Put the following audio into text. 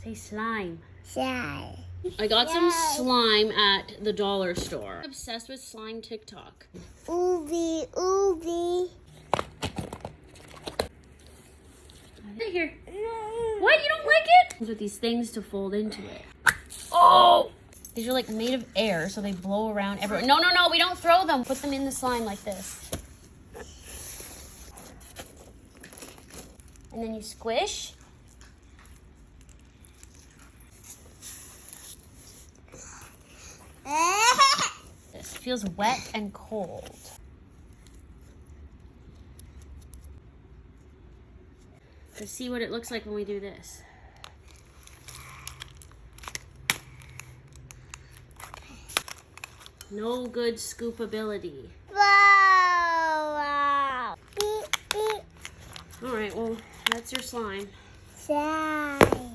Say slime. Slime. I got some slime at the dollar store. I'm obsessed with slime TikTok. Ooby, ooby. Here. What? You don't like it? With these things to fold into it. Oh! These are like made of air, so they blow around everywhere. No, no, no, we don't throw them. Put them in the slime like this. And then you squish. This feels wet and cold. Let's see what it looks like when we do this. No good scoopability. Wow. Beep, beep. All right, well, that's your slime. Slime.